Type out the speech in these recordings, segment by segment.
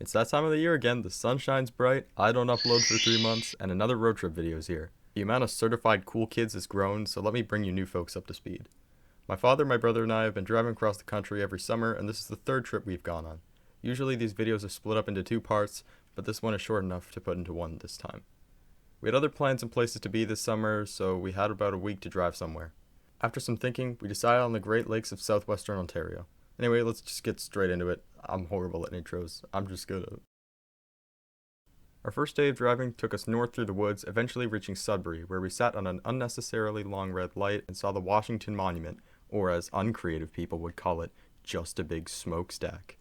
It's that time of the year again, the sun shines bright, I don't upload for 3 months, and another road trip video is here. The amount of certified cool kids has grown, so let me bring you new folks up to speed. My father, my brother, and I have been driving across the country every summer, and this is the third trip we've gone on. Usually these videos are split up into 2 parts, but this one is short enough to put into one this time. We had other plans and places to be this summer, so we had about a week to drive somewhere. After some thinking, we decided on the Great Lakes of southwestern Ontario. Anyway, let's just get straight into it. I'm horrible at intros. I'm just good at it. Our first day of driving took us north through the woods, eventually reaching Sudbury, where we sat on an unnecessarily long red light and saw the Washington Monument, or as uncreative people would call it, just a big smokestack.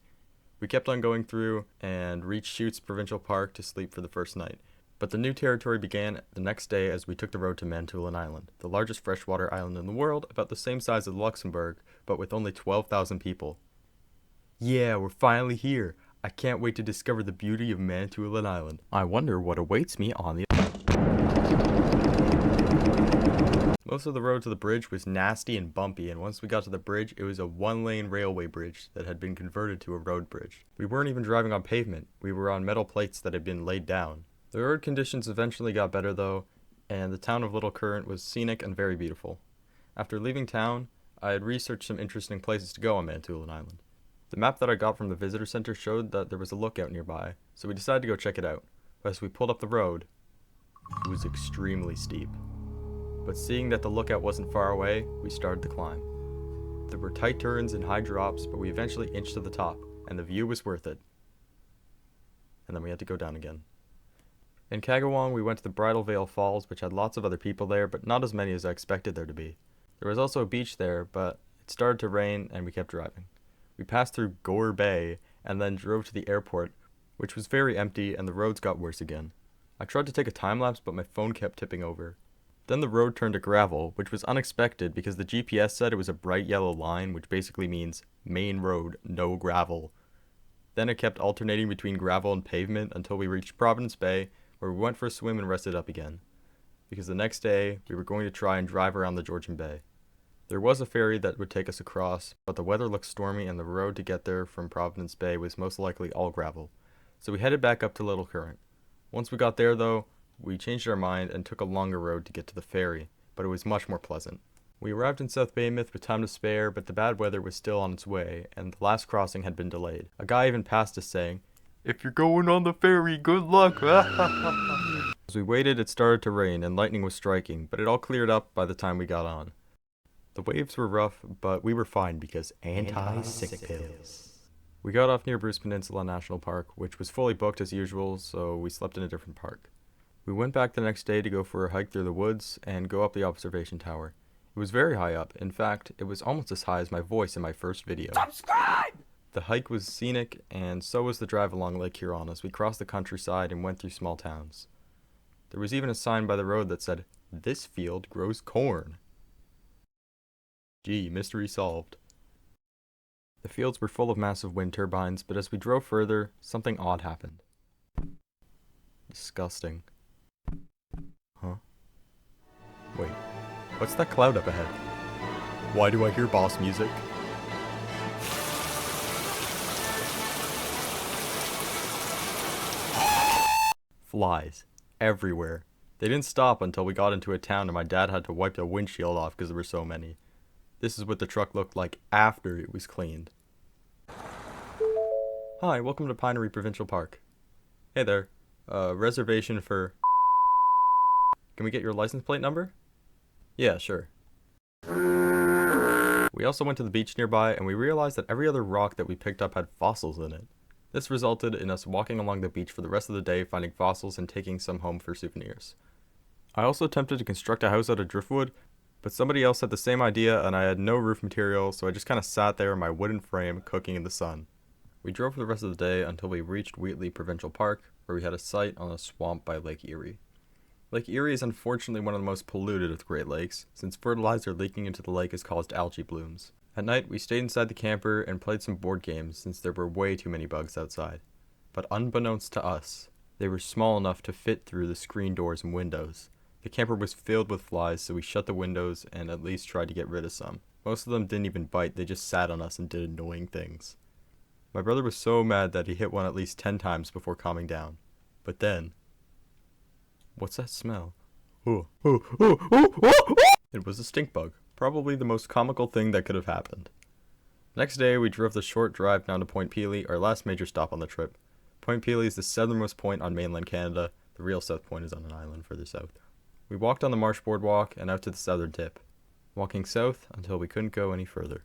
We kept on going through and reached Chutes Provincial Park to sleep for the first night. But the new territory began the next day as we took the road to Manitoulin Island, the largest freshwater island in the world, about the same size as Luxembourg, but with only 12,000 people. Yeah, we're finally here. I can't wait to discover the beauty of Manitoulin Island. I wonder what awaits me on the... Most of the road to the bridge was nasty and bumpy, and once we got to the bridge, it was a 1-lane railway bridge that had been converted to a road bridge. We weren't even driving on pavement, we were on metal plates that had been laid down. The road conditions eventually got better though, and the town of Little Current was scenic and very beautiful. After leaving town, I had researched some interesting places to go on Manitoulin Island. The map that I got from the visitor center showed that there was a lookout nearby, so we decided to go check it out. But as we pulled up the road, it was extremely steep. But seeing that the lookout wasn't far away, we started the climb. There were tight turns and high drops, but we eventually inched to the top, and the view was worth it. And then we had to go down again. In Kagawong, we went to the Bridal Veil Falls, which had lots of other people there, but not as many as I expected there to be. There was also a beach there, but it started to rain, and we kept driving. We passed through Gore Bay, and then drove to the airport, which was very empty, and the roads got worse again. I tried to take a time-lapse, but my phone kept tipping over. Then the road turned to gravel, which was unexpected because the GPS said it was a bright yellow line, which basically means main road, no gravel. Then it kept alternating between gravel and pavement until we reached Providence Bay, where we went for a swim and rested up again, because the next day we were going to try and drive around the Georgian Bay. There was a ferry that would take us across, but the weather looked stormy and the road to get there from Providence Bay was most likely all gravel, so we headed back up to Little Current. Once we got there though, we changed our mind and took a longer road to get to the ferry, but it was much more pleasant. We arrived in South Weymouth with time to spare, but the bad weather was still on its way, and the last crossing had been delayed. A guy even passed us saying, "If you're going on the ferry, good luck." As we waited, it started to rain and lightning was striking, but it all cleared up by the time we got on. The waves were rough, but we were fine because anti-sick pills. We got off near Bruce Peninsula National Park, which was fully booked as usual, so we slept in a different park. We went back the next day to go for a hike through the woods and go up the observation tower. It was very high up. In fact, it was almost as high as my voice in my first video. Subscribe! The hike was scenic, and so was the drive along Lake Huron as we crossed the countryside and went through small towns. There was even a sign by the road that said, "This field grows corn." Gee, mystery solved. The fields were full of massive wind turbines, but as we drove further, something odd happened. Disgusting. Huh? Wait, what's that cloud up ahead? Why do I hear boss music? Flies. Everywhere. They didn't stop until we got into a town and my dad had to wipe the windshield off because there were so many. This is what the truck looked like after it was cleaned. Hi, welcome to Pinery Provincial Park. Hey there. Reservation for... Can we get your license plate number? Yeah, sure. We also went to the beach nearby and we realized that every other rock that we picked up had fossils in it. This resulted in us walking along the beach for the rest of the day, finding fossils and taking some home for souvenirs. I also attempted to construct a house out of driftwood, but somebody else had the same idea and I had no roof material, so I just kind of sat there in my wooden frame cooking in the sun. We drove for the rest of the day until we reached Wheatley Provincial Park, where we had a site on a swamp by Lake Erie. Lake Erie is unfortunately one of the most polluted of the Great Lakes, since fertilizer leaking into the lake has caused algae blooms. At night, we stayed inside the camper and played some board games since there were way too many bugs outside. But unbeknownst to us, they were small enough to fit through the screen doors and windows. The camper was filled with flies, so we shut the windows and at least tried to get rid of some. Most of them didn't even bite, they just sat on us and did annoying things. My brother was so mad that he hit one at least 10 times before calming down. But then... What's that smell? Oh. It was a stink bug. Probably the most comical thing that could have happened. Next day, we drove the short drive down to Point Pelee, our last major stop on the trip. Point Pelee is the southernmost point on mainland Canada. The real South Point is on an island further south. We walked on the Marsh Boardwalk and out to the southern tip, walking south until we couldn't go any further.